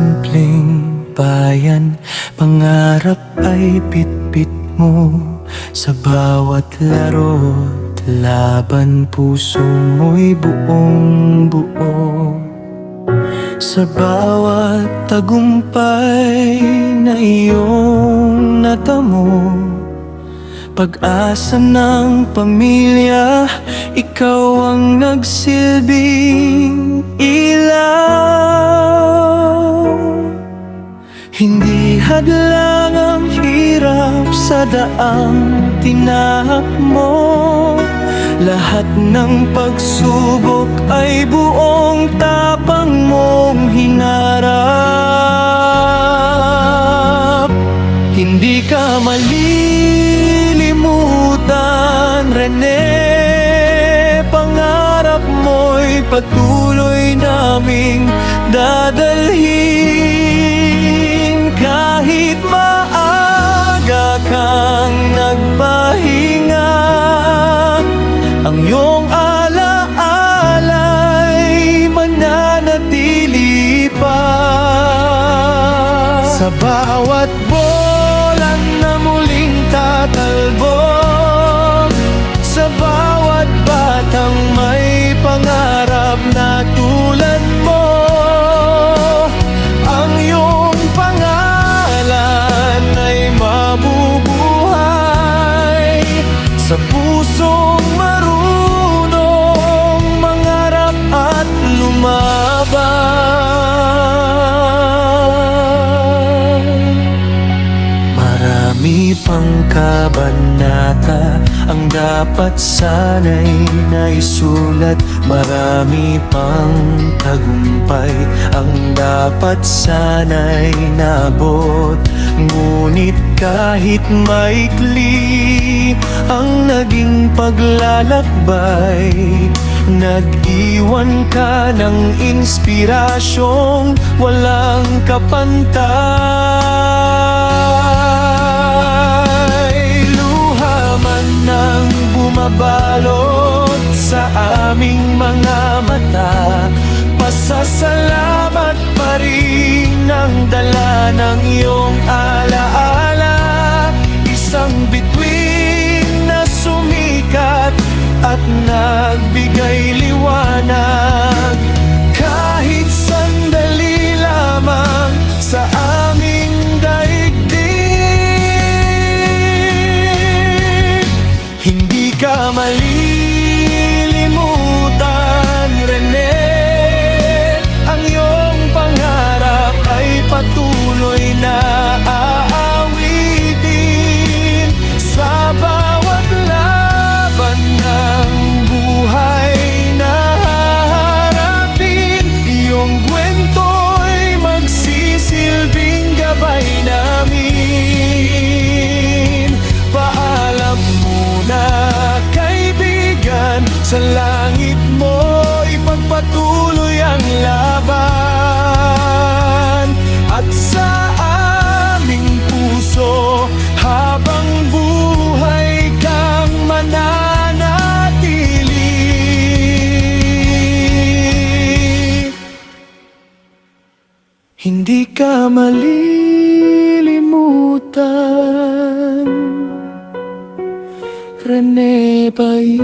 simpleng bayan, pangarap ay bitbit mo. Sa bawat laro't laban, puso mo'y buong buo. Sa bawat tagumpay na iyong natamo, pag-asa ng pamilya, ikaw ang nagsilbing ilaw. Hindi hadlang ang hirap sa daang tinahak mo. Lahat ng pagsubok ay buong tapang mong hinarap. Hindi ka malilimutan, Rene. Pangarap mo'y patuloy naming dadalhin. Kahit maaga kang nagpahinga, ang iyong alaala'y mananatili pa. Sa bawat bolang na muling tatalbog, sa bawat batang may pangarap na tulad mo, ang iyong pangalan ay mabubuhay sa pusong marunong mangarap at lumaban. Marami pang kabanata ang dapat sana'y naisulat. Marami pang tagumpay ang dapat sana'y naabot. Ngunit kahit maikli ang naging paglalakbay, nag-iwan ka ng inspirasyong walang kapantay. Luha man nang bumabalot sa aming mga mata, pasasalamat pa rin ang dala ng iyong alaala. Isang bituin na sumikat at nagbigay liwanag, kahit sandali lamang sa aming daigdig. Hindi ka malilimutan, Rene. Ang iyong pangarap ay patuloy na aawitin. Sa bawat laban ng buhay na haharapin, iyong kwento'y magsisilbing gabay namin. Paalam muna, kaibigan, sa langit mo ipagpatuloy ang laban. At sa aming puso, habang buhay kang mananatili. Hindi ka malilimutan, Rene Pai.